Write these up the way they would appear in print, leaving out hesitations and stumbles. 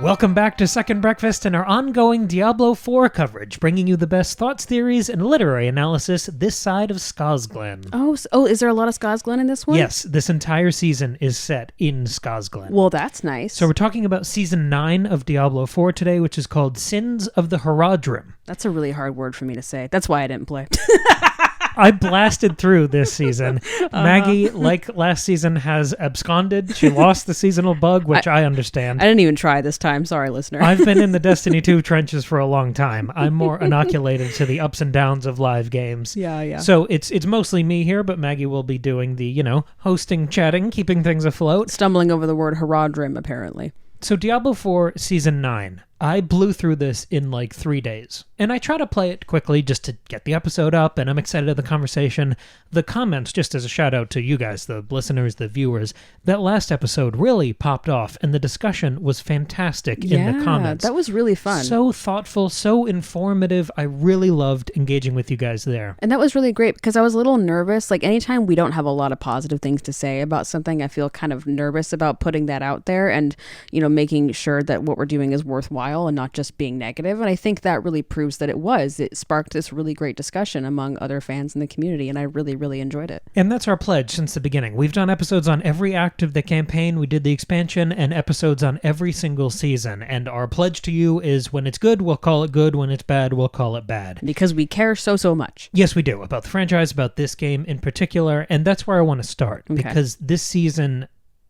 Welcome back to Second Breakfast and our ongoing Diablo IV coverage, bringing you the best thoughts, theories, and literary analysis this side of Skosglen. Oh, is there a lot of Skosglen in this one? Yes, this entire season is set in Skosglen. Well, that's nice. So we're talking about Season 9 of Diablo IV today, which is called Sins of the Haradrim. That's a really hard word for me to say. That's why I didn't play. I blasted through this season. Maggie, like last season, has absconded. She lost the seasonal bug, which I understand. I didn't even try this time. Sorry, listener. I've been in the Destiny 2 trenches for a long time. I'm more inoculated to the ups and downs of live games. Yeah. So it's mostly me here, but Maggie will be doing the, hosting, chatting, keeping things afloat. Stumbling over the word Haradrim, apparently. So Diablo 4 Season 9. I blew through this in like 3 days. And I try to play it quickly just to get the episode up, and I'm excited at the conversation. The comments, just as a shout out to you guys, the listeners, the viewers, that last episode really popped off, and the discussion was fantastic in the comments. That was really fun. So thoughtful, so informative. I really loved engaging with you guys there. And that was really great because I was a little nervous. Like anytime we don't have a lot of positive things to say about something, I feel kind of nervous about putting that out there and, making sure that what we're doing is worthwhile and not just being negative. And I think that really proves that it was. It sparked this really great discussion among other fans in the community, and I really, really enjoyed it. And that's our pledge since the beginning. We've done episodes on every act of the campaign, we did the expansion, and episodes on every single season. And our pledge to you is when it's good, we'll call it good. When it's bad, we'll call it bad. Because we care so much. Yes, we do. About the franchise, about this game in particular. And that's where I want to start. Okay. Because this season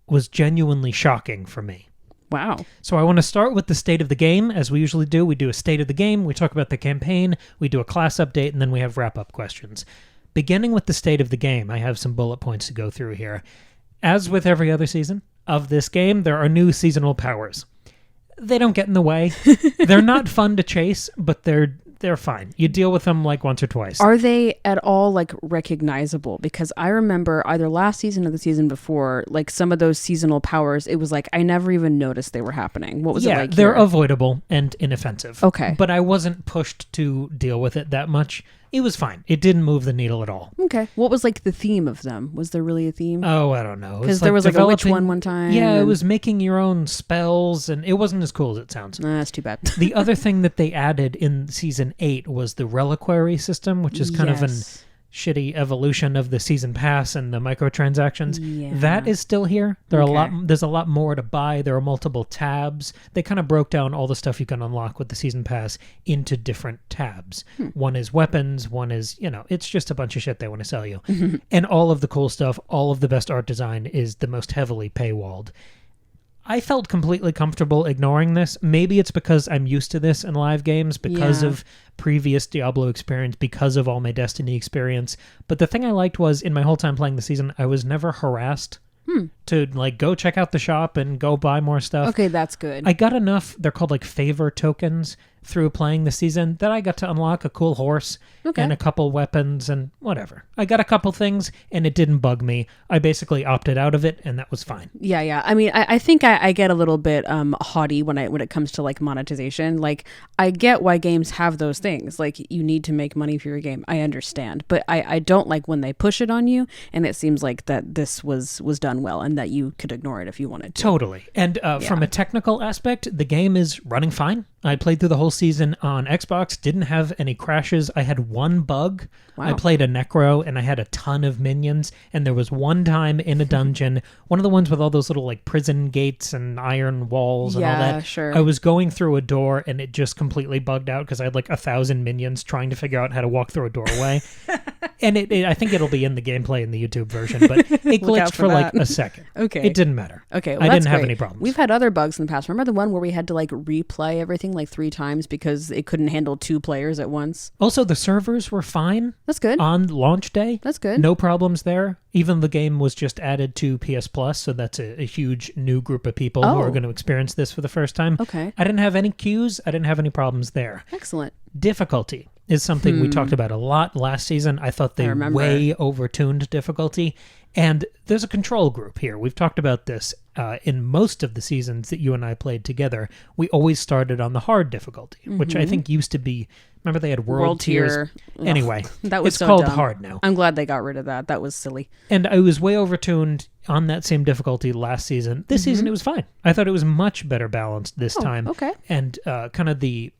was genuinely shocking for me. Wow. So I want to start with the state of the game, as we usually do. We do a state of the game, we talk about the campaign, we do a class update, and then we have wrap-up questions. Beginning with the state of the game, I have some bullet points to go through here. As with every other season of this game, there are new seasonal powers. They don't get in the way. They're not fun to chase, but they're fine. You deal with them like once or twice. Are they at all like recognizable? Because I remember either last season or the season before, like some of those seasonal powers, it was like I never even noticed they were happening. What was it like? They're here? avoidable and inoffensive. Okay. But I wasn't pushed to deal with it that much. It was fine. It didn't move the needle at all. Okay. What was like the theme of them? Was there really a theme? Oh, I don't know. Because there was like a witch one time. Yeah, it was making your own spells, and it wasn't as cool as it sounds. That's too bad. The other thing that they added in Season 8 was the reliquary system, which is kind of an shitty evolution of the season pass and the microtransactions. Yeah. That is still here. There's a lot more to buy. There are multiple tabs. They kind of broke down all the stuff you can unlock with the season pass into different tabs. One is weapons, one is, it's just a bunch of shit they want to sell you. And all of the cool stuff, all of the best art design is the most heavily paywalled. I felt completely comfortable ignoring this. Maybe it's because I'm used to this in live games, because of previous Diablo experience, because of all my Destiny experience. But the thing I liked was, in my whole time playing the season, I was never harassed to go check out the shop and go buy more stuff. Okay, that's good. I got enough, they're called favor tokens, through playing the season that I got to unlock a cool horse and a couple weapons and whatever. I got a couple things and it didn't bug me. I basically opted out of it and that was fine. Yeah. I mean, I think I get a little bit haughty when it comes to like monetization. Like I get why games have those things. Like you need to make money for your game. I understand. But I don't like when they push it on you, and it seems like that this was done well and that you could ignore it if you wanted to. Totally. And from a technical aspect, the game is running fine. I played through the whole season on Xbox, didn't have any crashes. I had one bug. Wow. I played a Necro, and I had a ton of minions, and there was one time in a dungeon, one of the ones with all those little like prison gates and iron walls and all that. Sure. I was going through a door, and it just completely bugged out because I had like 1,000 minions trying to figure out how to walk through a doorway. And I think it'll be in the gameplay in the YouTube version, but it glitched for like a second. Okay. It didn't matter. Okay. Well, I didn't have any problems. We've had other bugs in the past. Remember the one where we had to like replay everything like 3 times because it couldn't handle 2 players at once? Also, the servers were fine. That's good. On launch day. That's good. No problems there. Even the game was just added to PS Plus, so that's a huge new group of people who are going to experience this for the first time. Okay. I didn't have any queues. I didn't have any problems there. Excellent. Difficulty is something we talked about a lot last season. I thought they way overtuned difficulty. And there's a control group here. We've talked about this in most of the seasons that you and I played together. We always started on the hard difficulty, which I think used to be... Remember they had world tiers? Anyway, that was it's so called dumb. hard now. I'm glad they got rid of that. That was silly. And I was way overtuned, on that same difficulty last season. This season, it was fine. I thought it was much better balanced this time. Okay. And kind of the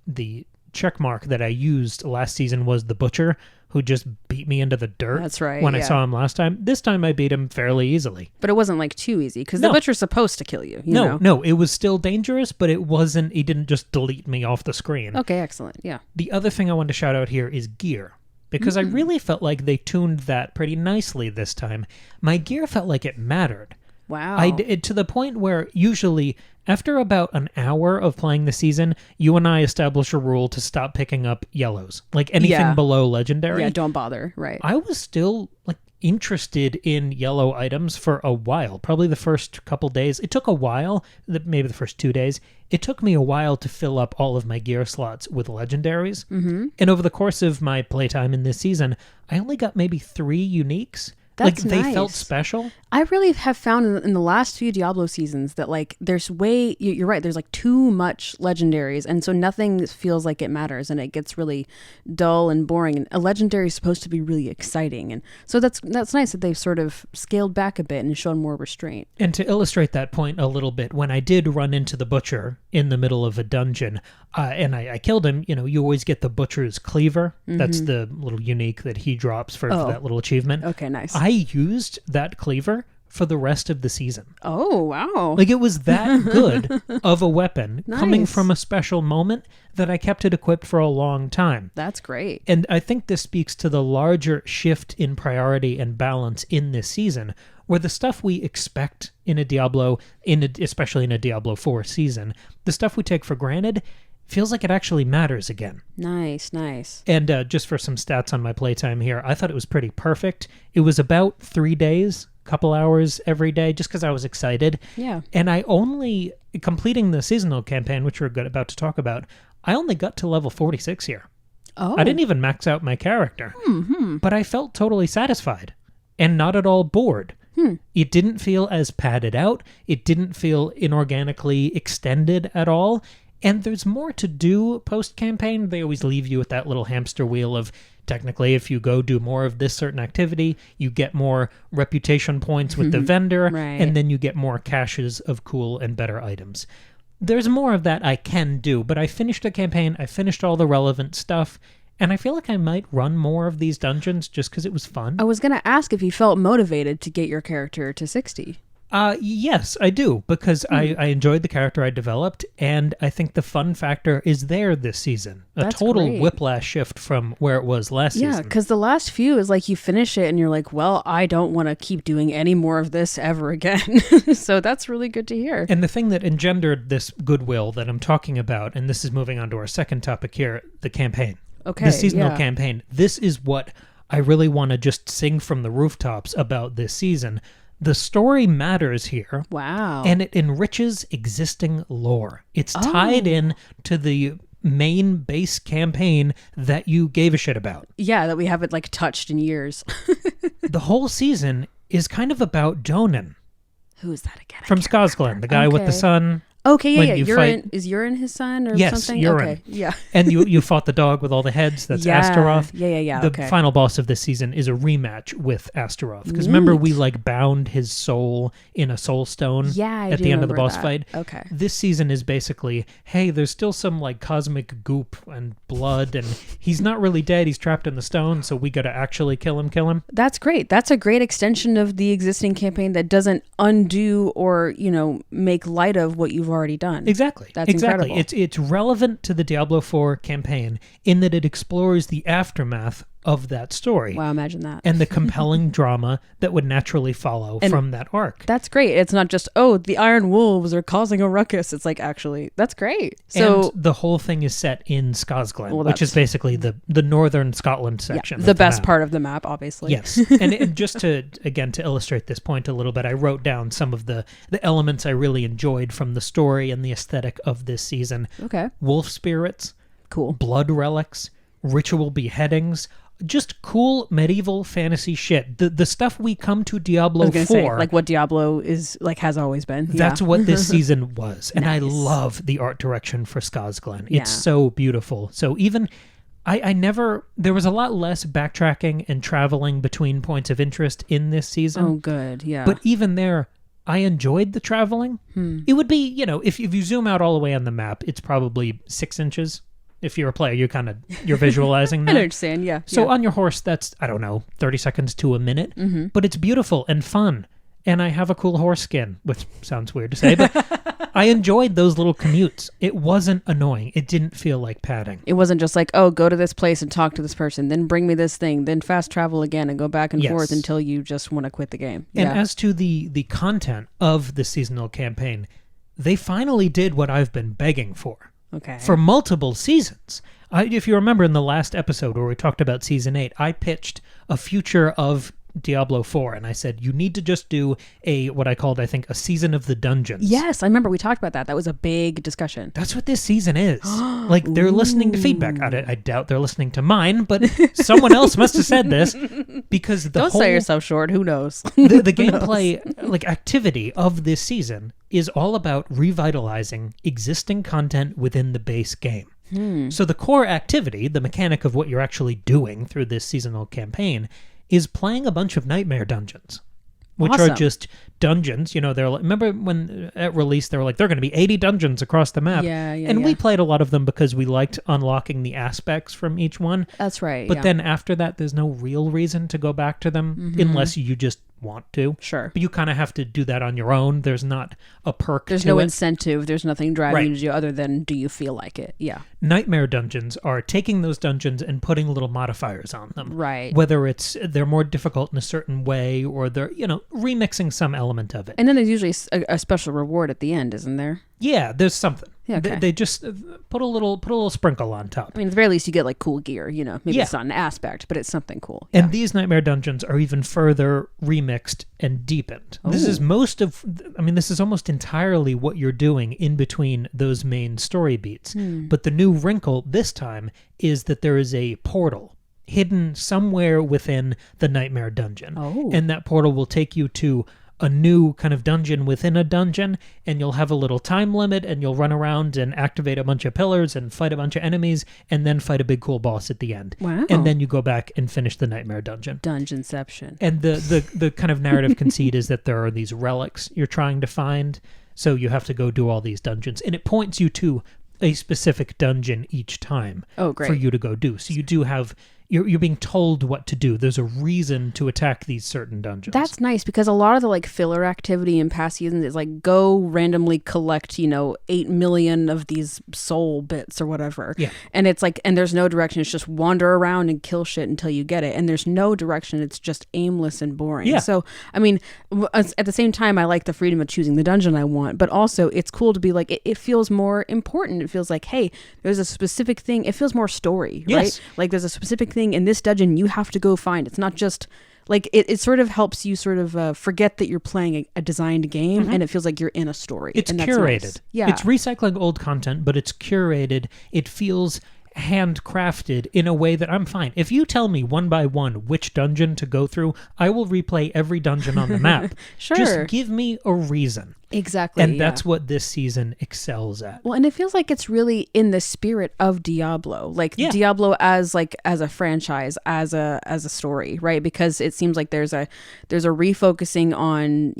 check mark that I used last season was the Butcher, who just beat me into the dirt. That's right, when I saw him last time. This time I beat him fairly easily. But it wasn't like too easy, because the Butcher's supposed to kill you. No, it was still dangerous, but it wasn't, he didn't just delete me off the screen. Okay, excellent, yeah. The other thing I wanted to shout out here is gear, because I really felt like they tuned that pretty nicely this time. My gear felt like it mattered. Wow. To the point where usually after about an hour of playing the season, you and I establish a rule to stop picking up yellows. Like anything below legendary. Yeah, don't bother. Right. I was still like interested in yellow items for a while. Probably the first couple days. It took a while, maybe the first 2 days. It took me a while to fill up all of my gear slots with legendaries. Mm-hmm. And over the course of my playtime in this season, I only got maybe 3 uniques. That's they nice. felt special. I really have found in the last few Diablo seasons that like there's you're right, there's like too much legendaries, and so nothing feels like it matters, and it gets really dull and boring, and a legendary is supposed to be really exciting, and so that's nice that they've sort of scaled back a bit and shown more restraint. And to illustrate that point a little bit, when I did run into the Butcher in the middle of a dungeon, and I killed him, you always get the Butcher's Cleaver. Mm-hmm. That's the little unique that he drops for that little achievement. Okay, nice. I used that Cleaver for the rest of the season. Oh, wow. Like it was that good of a weapon coming from a special moment that I kept it equipped for a long time. That's great. And I think this speaks to the larger shift in priority and balance in this season, where the stuff we expect in a Diablo, especially in a Diablo IV season, the stuff we take for granted feels like it actually matters again. Nice. And just for some stats on my playtime here, I thought it was pretty perfect. It was about 3 days, couple hours every day, just because I was excited. Yeah. And I only, completing the seasonal campaign, which we're about to talk about, I only got to level 46 here. Oh. I didn't even max out my character. Mm-hmm. But I felt totally satisfied and not at all bored. It didn't feel as padded out. It didn't feel inorganically extended at all. And there's more to do post-campaign. They always leave you with that little hamster wheel of, technically, if you go do more of this certain activity, you get more reputation points with the vendor, right. And then you get more caches of cool and better items. There's more of that I can do, but I finished the campaign, I finished all the relevant stuff, and I feel like I might run more of these dungeons just because it was fun. I was going to ask if you felt motivated to get your character to 60. Yes, I do, because I enjoyed the character I developed, and I think the fun factor is there this season. That's total great. whiplash shift from where it was last season. Yeah, because the last few is like you finish it and you're like, well, I don't want to keep doing any more of this ever again. So that's really good to hear. And the thing that engendered this goodwill that I'm talking about, and this is moving on to our second topic here, the campaign. Okay, the seasonal campaign. This is what I really want to just sing from the rooftops about this season. The story matters here. Wow. And it enriches existing lore. It's tied in to the main base campaign that you gave a shit about. Yeah, that we haven't like touched in years. The whole season is kind of about Jonan. Who is that again? From Skarsgård, the guy with the sun. Okay, When yeah. you fight- Is Urine his son or Yes, something? Urine. Okay, yeah. And you fought the dog with all the heads. That's Yeah, Astaroth. yeah, The okay. final boss of this season is a rematch with Astaroth. Because remember, we like bound his soul in a soul stone Yeah, I at do the end of the remember boss that. fight. Okay. This season is basically, hey, there's still some like cosmic goop and blood, and he's not really dead. He's trapped in the stone, so we got to actually kill him. That's great. That's a great extension of the existing campaign that doesn't undo or, make light of what you've already done. Exactly. That's exactly. incredible. It's relevant to the Diablo IV campaign in that it explores the aftermath of that story. Wow, imagine that. And the compelling drama that would naturally follow from that arc. That's great. It's not just, the Iron Wolves are causing a ruckus. It's like, actually, that's great. So and the whole thing is set in Skarsgård, Well, which is basically the northern Scotland section. the of best map. part of the map, obviously. Yes. And just to illustrate this point a little bit, I wrote down some of the elements I really enjoyed from the story and the aesthetic of this season. Okay. Wolf spirits, Cool. blood relics, ritual beheadings, just cool medieval fantasy shit. The stuff we come to Diablo I was gonna 4. say, like what Diablo is like has always been. That's what this season was. And I Nice. love the art direction for Skarsgård. Yeah. It's so beautiful. So even there was a lot less backtracking and traveling between points of interest in this season. Oh, good. Yeah. But even there, I enjoyed the traveling. It would be, if you zoom out all the way on the map, it's probably 6 inches. If you're a player, you're visualizing that. I understand, yeah. So on your horse, that's, I don't know, 30 seconds to a minute. Mm-hmm. But it's beautiful and fun. And I have a cool horse skin, which sounds weird to say, but I enjoyed those little commutes. It wasn't annoying. It didn't feel like padding. It wasn't just like, oh, go to this place and talk to this person, then bring me this thing, then fast travel again and go back and forth until you just want to quit the game. And as to the content of the seasonal campaign, they finally did what I've been begging for. Okay. For multiple seasons. If you remember in the last episode where we talked about Season 8, I pitched a future of Diablo IV, and I said, you need to just do what I called, I think, a season of the dungeons. Yes, I remember we talked about that. That was a big discussion. That's what this season is. Like, they're listening to feedback. I doubt they're listening to mine, but someone else must have said this, because Don't sell yourself short. Who knows? The gameplay activity of this season is all about revitalizing existing content within the base game. So the core activity, the mechanic of what you're actually doing through this seasonal campaign, is playing a bunch of nightmare dungeons, which are just dungeons. They're like, remember when at release they were like, there are going to be 80 dungeons across the map. And we played a lot of them because we liked unlocking the aspects from each one. That's right. But then after that, there's no real reason to go back to them unless you just want to. Sure. But you kind of have to do that on your own. There's not a perk. There's no incentive. There's nothing driving you to do other than, do you feel like it? Yeah. Nightmare dungeons are taking those dungeons and putting little modifiers on them. Right. Whether they're more difficult in a certain way, or they're, remixing some element of it. And then there's usually a special reward at the end, isn't there? Yeah, there's something. Yeah, okay. They just put a little sprinkle on top. I mean, at the very least, you get like cool gear. Maybe it's not an aspect, but it's something cool. And these nightmare dungeons are even further remixed and deepened. Oh. This is this is almost entirely what you're doing in between those main story beats. But the new wrinkle this time is that there is a portal hidden somewhere within the nightmare dungeon. Oh. And that portal will take you to a new kind of dungeon within a dungeon, and you'll have a little time limit, and you'll run around and activate a bunch of pillars and fight a bunch of enemies, and then fight a big cool boss at the end. Wow. And then you go back and finish the nightmare dungeon. Dungeonception. And the kind of narrative conceit is that there are these relics you're trying to find, so you have to go do all these dungeons, and it points you to a specific dungeon each time. Oh, great. For you to go do. So you do have... You're being told what to do. There's a reason to attack these certain dungeons. That's nice, because a lot of the filler activity in past seasons is go randomly collect 8 million of these soul bits or whatever. Yeah. And it's and there's no direction. It's just wander around and kill shit until you get it. And there's no direction. It's just aimless and boring. Yeah. So I mean, at the same time, I like the freedom of choosing the dungeon I want, but also it's cool to be it feels more important. It feels like, hey, there's a specific thing. It feels more story, yes. right? There's a specific thing in this dungeon you have to go find. It's not just it sort of helps you sort of forget that you're playing a designed game, and it feels like you're in a story. It's and curated. Nice. Yeah. It's recycling old content, but it's curated. It feels handcrafted in a way that I'm fine. If you tell me one by one which dungeon to go through, I will replay every dungeon on the map. Sure. Just give me a reason. Exactly. And that's what this season excels at. Well, and it feels like it's really in the spirit of Diablo. Diablo as a franchise, as a story, right? Because it seems like there's a refocusing on,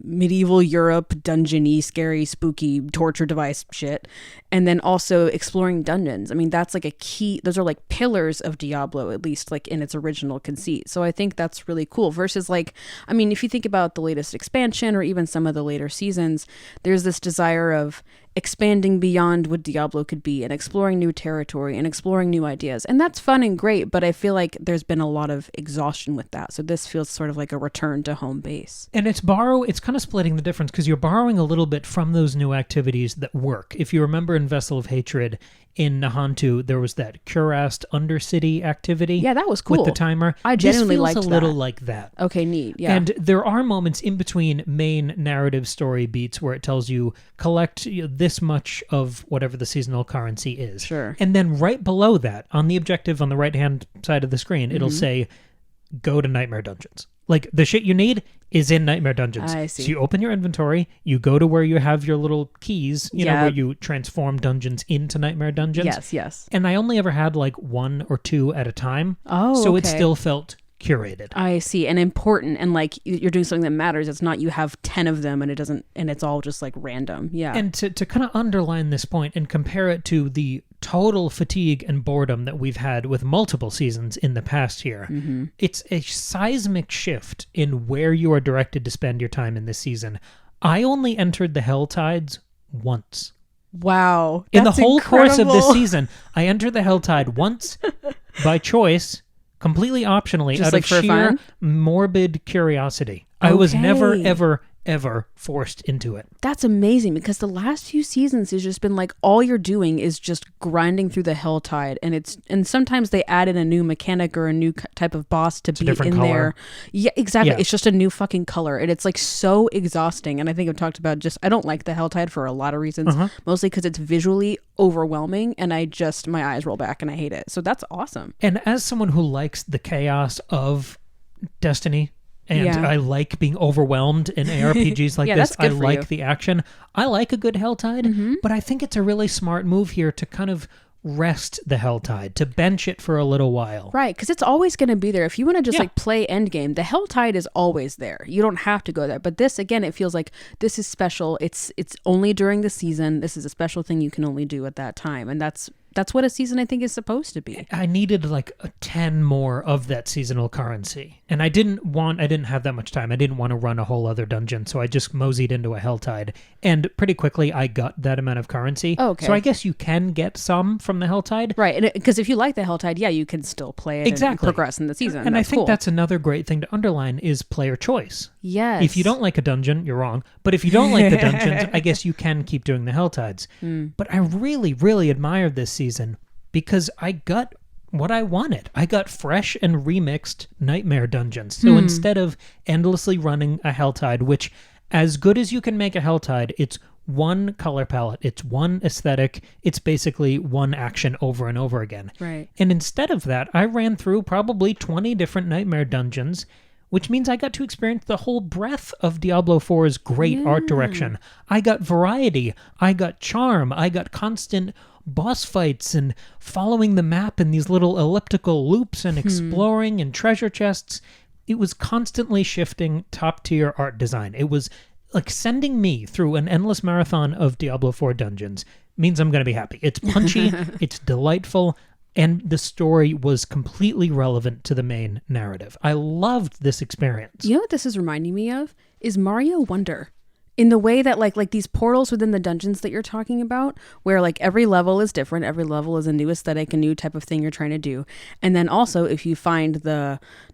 medieval Europe, dungeon-y, scary, spooky torture device shit, and then also exploring dungeons. I mean, that's a key. Those are pillars of Diablo, at least in its original conceit. So I think that's really cool. Versus if you think about the latest expansion or even some of the later seasons, there's this desire of expanding beyond what Diablo could be and exploring new territory and exploring new ideas. And that's fun and great, but I feel like there's been a lot of exhaustion with that. So this feels sort of like a return to home base. And it's kind of splitting the difference, because you're borrowing a little bit from those new activities that work. If you remember in Vessel of Hatred, in Nahantu, there was that Curast Undercity activity. Yeah, that was cool. With the timer. I genuinely liked that. This feels a little like that. Okay, neat. Yeah. And there are moments in between main narrative story beats where it tells you, collect this much of whatever the seasonal currency is. Sure. And then right below that, on the objective on the right-hand side of the screen, it'll say, go to Nightmare Dungeons. Like, the shit you need is in Nightmare Dungeons. I see. So you open your inventory, you go to where you have your little keys, you know, where you transform dungeons into Nightmare Dungeons. Yes. And I only ever had like 1 or 2 at a time. Oh, so it still felt curated. I see. And important, and like you're doing something that matters. It's not you have 10 of them and it's all just like random. Yeah. And to kind of underline this point and compare it to the total fatigue and boredom that we've had with multiple seasons in the past here, it's a seismic shift in where you are directed to spend your time in this season. I only entered the Helltides once. Wow. In the whole course of this season, I entered the Helltide once by choice, completely optionally, just out like of for sheer fun? morbid curiosity. I was never, ever forced into it. That's amazing, because the last few seasons has just been like all you're doing is just grinding through the Helltide, and sometimes they add in a new mechanic or a new type of boss to be in color. there. Yeah, exactly. Yeah. It's just a new fucking color, and it's like so exhausting. And I think I've talked about I don't like the Helltide for a lot of reasons, mostly because it's visually overwhelming, and my eyes roll back and I hate it. So that's awesome. And as someone who likes the chaos of Destiny, and I like being overwhelmed in ARPGs like this. I like the action. I like a good Helltide, but I think it's a really smart move here to kind of rest the Helltide, to bench it for a little while. Right, because it's always going to be there. If you want to just like play endgame, the Helltide is always there. You don't have to go there. But this, again, it feels like this is special. It's only during the season. This is a special thing you can only do at that time. And that's what a season, I think, is supposed to be. I needed like 10 more of that seasonal currency. And I didn't have that much time. I didn't want to run a whole other dungeon. So I just moseyed into a Helltide. And pretty quickly, I got that amount of currency. Oh, okay. So I guess you can get some from the Helltide. Right. And because if you like the Helltide, you can still play it and progress in the season. And I think cool. that's another great thing to underline is player choice. Yes. If you don't like a dungeon, you're wrong. But if you don't like the dungeons, I guess you can keep doing the Helltides. But I really, really admired this season because I got what I wanted. I got fresh and remixed Nightmare Dungeons. So instead of endlessly running a Helltide, which as good as you can make a Helltide, it's one color palette, it's one aesthetic, it's basically one action over and over again. Right. And instead of that, I ran through probably 20 different Nightmare Dungeons, which means I got to experience the whole breadth of Diablo 4's great art direction. I got variety, I got charm, I got constant boss fights and following the map in these little elliptical loops and exploring and treasure chests. It was constantly shifting top-tier art design. It was like sending me through an endless marathon of Diablo 4 dungeons means I'm going to be happy. It's punchy, it's delightful, and the story was completely relevant to the main narrative. I loved this experience. You know what this is reminding me of? Is Mario Wonder. In the way that like these portals within the dungeons that you're talking about, where like every level is different, every level is a new aesthetic, a new type of thing you're trying to do. And then also if you find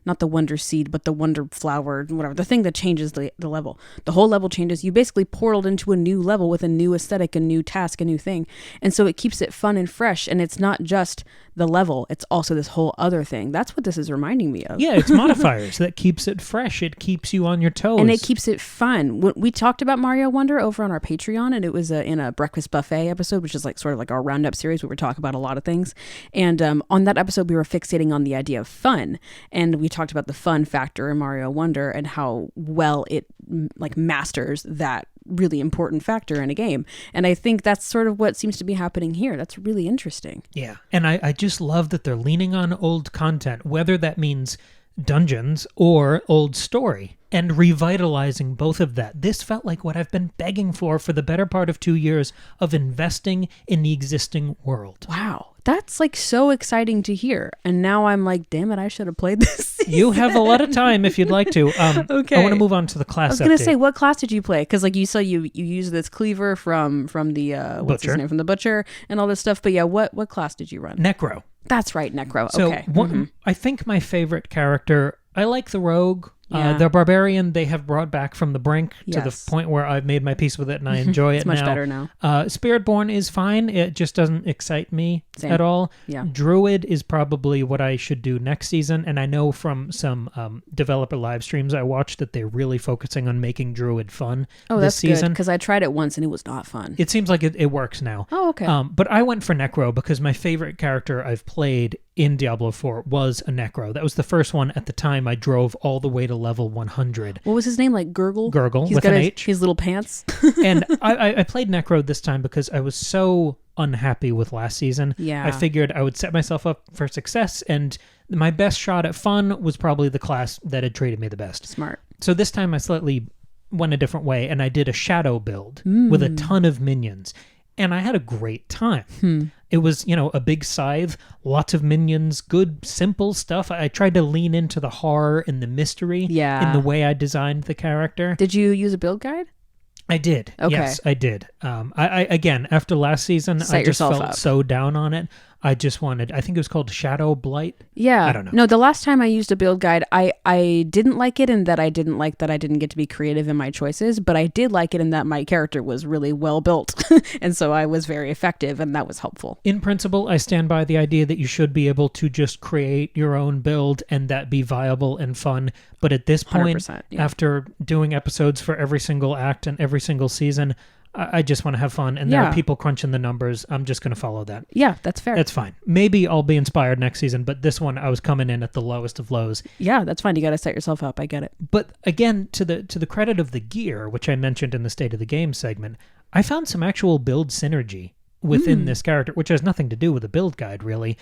not the wonder seed, but the wonder flower, whatever, the thing that changes the level, the whole level changes. You basically portaled into a new level with a new aesthetic, a new task, a new thing. And so it keeps it fun and fresh. And it's not just the level, it's also this whole other thing. That's what this is reminding me of. Yeah, it's modifiers that keeps it fresh. It keeps you on your toes. And it keeps it fun. We talked about Mario Wonder over on our Patreon, and it was in a breakfast buffet episode, which is like sort of like our roundup series where we talk about a lot of things. And on that episode, we were fixating on the idea of fun. And we talked about the fun factor in Mario Wonder and how well it like masters that really important factor in a game. And I think that's sort of what seems to be happening here. That's really interesting. Yeah. And I just love that they're leaning on old content, whether that means dungeons or old story, and revitalizing both of that. This felt like what I've been begging for the better part of 2 years of investing in the existing world. Wow. That's like so exciting to hear. And now I'm like, damn it, I should have played this season. You have a lot of time if you'd like to. Okay. I want to move on to the class I was going to update. say, what class did you play? Because like you saw you use this cleaver from the, what's his Butcher. name, from the Butcher and all this stuff. But yeah, what class did you run? Necro. That's right, Necro. So Okay. I think my favorite character, I like the rogue. Yeah. The barbarian they have brought back from the brink to Yes. the point where I've made my peace with it and I enjoy it It's much better now. Spiritborn is fine. It just doesn't excite me Same. at all. Yeah. Druid is probably what I should do next season. And I know from some developer live streams I watched that they're really focusing on making Druid fun Oh, this that's good. season. Because I tried it once and it was not fun. It seems like it works now. Oh, okay. But I went for Necro because my favorite character I've played in Diablo 4 was a Necro. That was the first one at the time I drove all the way to level 100. What was his name? Like Gurgle? Gurgle, He's with got an his, H. his little pants. And I played Necro this time because I was so unhappy with last season. Yeah. I figured I would set myself up for success, and my best shot at fun was probably the class that had treated me the best. Smart. So this time I slightly went a different way, and I did a shadow build with a ton of minions. And I had a great time. It was, a big scythe, lots of minions, good, simple stuff. I tried to lean into the horror and the mystery in the way I designed the character. Did you use a build guide? I did. Okay. Yes, I did. I again, after last season, I just felt so down on it. I just wanted, I think it was called Shadow Blight. Yeah. I don't know. No, the last time I used a build guide, I didn't like it in that I didn't like that I didn't get to be creative in my choices, but I did like it in that my character was really well built. And so I was very effective, and that was helpful. In principle, I stand by the idea that you should be able to just create your own build and that be viable and fun. But at this point, after doing episodes for every single act and every single season, I just want to have fun, and there are people crunching the numbers. I'm just going to follow that. Yeah, that's fair. That's fine. Maybe I'll be inspired next season, but this one I was coming in at the lowest of lows. Yeah, that's fine. You got to set yourself up. I get it. But again, to the credit of the gear, which I mentioned in the State of the Game segment, I found some actual build synergy within this character, which has nothing to do with a build guide, really.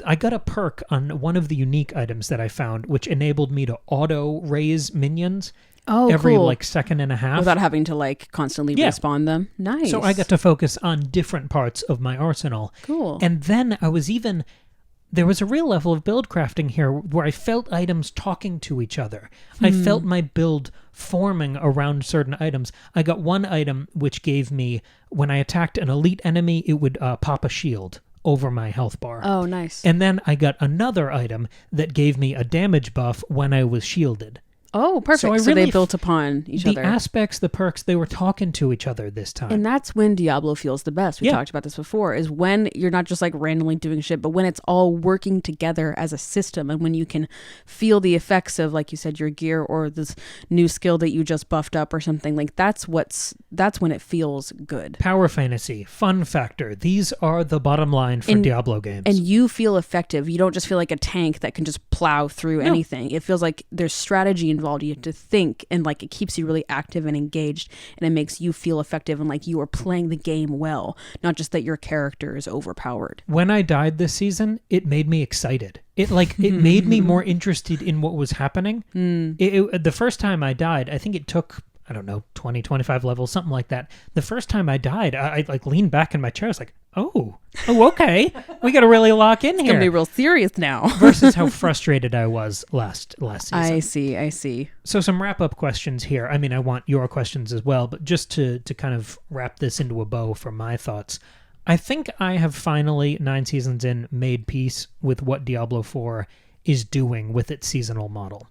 I got a perk on one of the unique items that I found, which enabled me to auto-raise minions. Every cool. second and a half. Without having to constantly respawn them. Nice. So I got to focus on different parts of my arsenal. Cool. And then there was a real level of build crafting here where I felt items talking to each other. I felt my build forming around certain items. I got one item which gave me, when I attacked an elite enemy, it would pop a shield over my health bar. Oh, nice. And then I got another item that gave me a damage buff when I was shielded. Oh, perfect. So they built upon each other. The aspects, the perks, they were talking to each other this time. And that's when Diablo feels the best. We talked about this before, is when you're not just randomly doing shit, but when it's all working together as a system, and when you can feel the effects of, like you said, your gear or this new skill that you just buffed up or something. That's when it feels good. Power fantasy, fun factor. These are the bottom line for Diablo games. And you feel effective. You don't just feel like a tank that can just plow through anything. It feels like there's strategy involved. You have to think, and it keeps you really active and engaged, and it makes you feel effective and you are playing the game well, not just that your character is overpowered. When I died this season, it made me excited. It made me more interested in what was happening. The first time I died, I think it took, I don't know, 20, 25 levels, something like that. The first time I died, I leaned back in my chair. I was like, oh, okay. We got to really lock in here. It's going to be real serious now. Versus how frustrated I was last season. I see. So some wrap-up questions here. I mean, I want your questions as well, but just to kind of wrap this into a bow for my thoughts, I think I have finally, 9 seasons in, made peace with what Diablo 4 is doing with its seasonal model.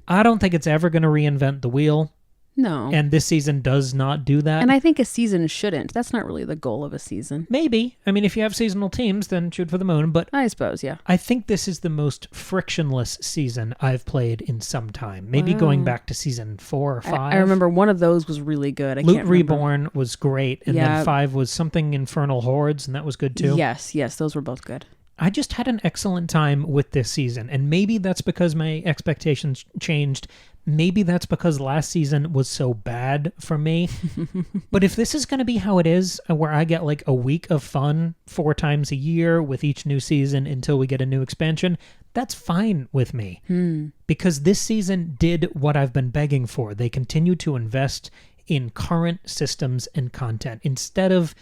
I don't think it's ever going to reinvent the wheel. No. And this season does not do that. And I think a season shouldn't. That's not really the goal of a season. Maybe. I mean, if you have seasonal teams, then shoot for the moon. But I suppose, yeah. I think this is the most frictionless season I've played in some time. Maybe going back to season 4 or 5. I remember one of those was really good. Loot Reborn was great. And then 5 was something Infernal Hordes, and that was good too. Yes, those were both good. I just had an excellent time with this season. And maybe that's because my expectations changed. Maybe that's because last season was so bad for me. But if this is going to be how it is, where I get a week of fun 4 times a year with each new season until we get a new expansion, that's fine with me. Because this season did what I've been begging for. They continue to invest in current systems and content instead of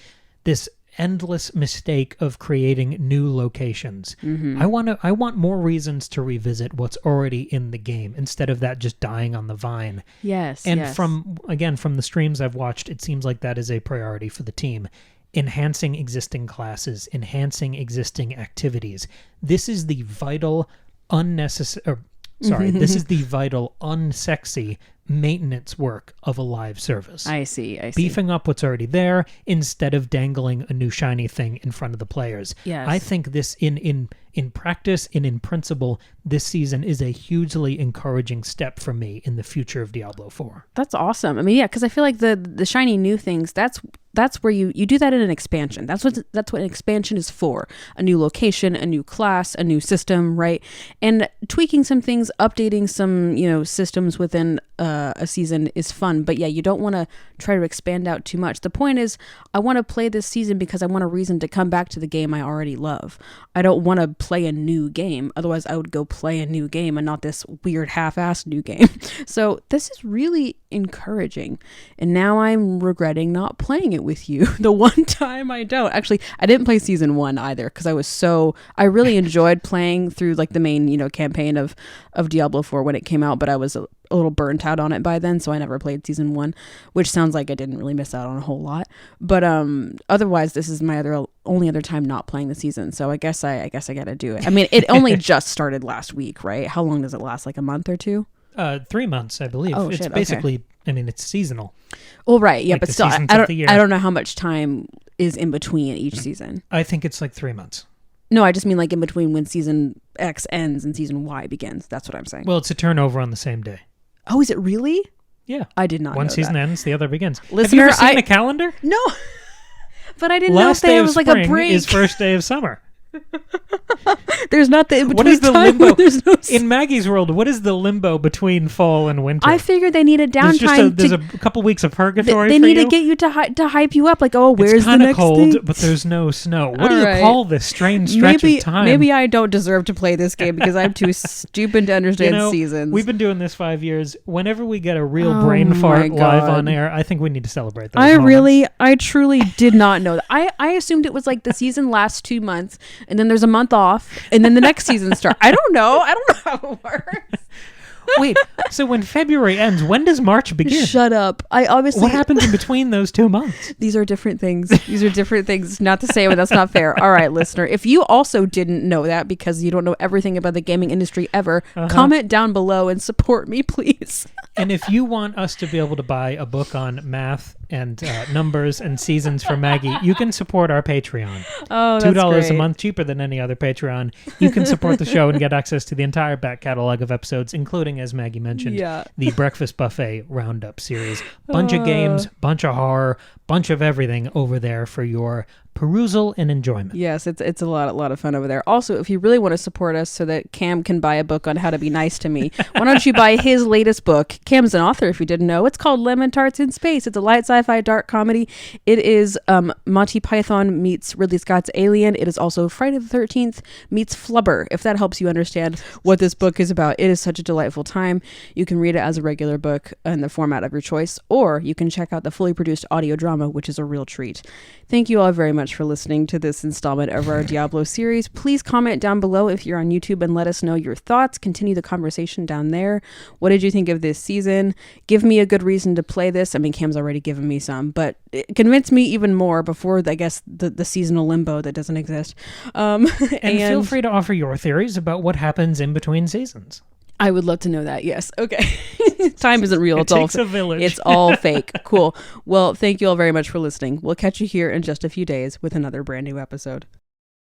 this endless mistake of creating new locations. I want more reasons to revisit what's already in the game instead of that just dying on the vine. Yes. And from the streams I've watched, it seems like that is a priority for the team. Enhancing existing classes, enhancing existing activities. This is the vital, unnecessary... this is the vital, unsexy maintenance work of a live service. I see. Beefing up what's already there instead of dangling a new shiny thing in front of the players. Yes. I think this, in practice and in principle, this season is a hugely encouraging step for me in the future of Diablo 4. That's awesome. I mean, yeah, because I feel like the shiny new things, that's that's where you do that in an expansion. That's what an expansion is for. A new location, a new class, a new system, right? And tweaking some things, updating some, systems within a season is fun. But yeah, you don't want to try to expand out too much. The point is, I want to play this season because I want a reason to come back to the game I already love. I don't want to play a new game. Otherwise, I would go play a new game and not this weird half-assed new game. So this is really encouraging. And now I'm regretting not playing it with you the one time I don't. Actually, I didn't play season 1 either because I really enjoyed playing through like the main, campaign of Diablo 4 when it came out, but I was a little burnt out on it by then, so I never played season 1, which sounds like I didn't really miss out on a whole lot. But otherwise, this is my only other time not playing the season, so I guess I gotta do it. I mean, it only just started last week, right? How long does it last? Like a month or two? 3 months, I believe. Oh, it's shit, basically, I mean, it's seasonal. Well, right, yeah, like but still, I don't know how much time is in between each season. I think it's like 3 months. No, I just mean like in between when season X ends and season Y begins. That's what I'm saying. Well, it's a turnover on the same day. Oh, is it really? Yeah. I did not know One season that. ends, the other begins. Listener, have you ever seen a calendar? No. But I didn't Last know if day there of was like a spring break. is first day of summer. There's not the in between What is the time limbo? when there's no In Maggie's world, what is the limbo between fall and winter? I figured they needed there's downtime. There's a couple weeks of purgatory they for need you. to get you to hype you up. Like, oh, where's it's the next cold, thing? but there's no snow. What do All you right. call this strange stretch of time? Maybe I don't deserve to play this game because I'm too stupid to understand seasons. We've been doing this 5 years. Whenever we get a real Oh brain my fart live God. on air, I think we need to celebrate those moments. I truly did not know that. I assumed it was like the season lasts 2 months and then there's a month off and then the next season starts. I don't know how it works. Wait, so when February ends, when does March begin? Shut up. What happens in between those 2 months? These are different things. Not to say, but that's not fair. All right, listener. If you also didn't know that because you don't know everything about the gaming industry ever, comment down below and support me, please. And if you want us to be able to buy a book on math and numbers and seasons for Maggie, you can support our Patreon. Oh, that's $2 great. a month, cheaper than any other Patreon. You can support the show and get access to the entire back catalog of episodes, including, as Maggie mentioned, the Breakfast Buffet Roundup series. Bunch of games, bunch of horror, bunch of everything over there for your perusal and enjoyment. Yes, it's a lot of fun over there. Also, if you really want to support us so that Cam can buy a book on how to be nice to me, why don't you buy his latest book? Cam's an author, if you didn't know. It's called Lemon Tarts in Space. It's a light sci-fi dark comedy. It is Monty Python meets Ridley Scott's Alien. It is also Friday the 13th meets Flubber, if that helps you understand what this book is about. It is such a delightful time. You can read it as a regular book in the format of your choice, or you can check out the fully produced audio drama, which is a real treat. Thank you all very much for listening to this installment of our Diablo series. Please comment down below if you're on YouTube and let us know your thoughts. Continue the conversation down there. What did you think of this season? Give me a good reason to play this. I mean, Cam's already given me some, but convince me even more before, I guess, the seasonal limbo that doesn't exist. And feel free to offer your theories about what happens in between seasons. I would love to know that. Yes. Okay. Time isn't real. It takes a village. It's all fake. Cool. Well, thank you all very much for listening. We'll catch you here in just a few days with another brand new episode.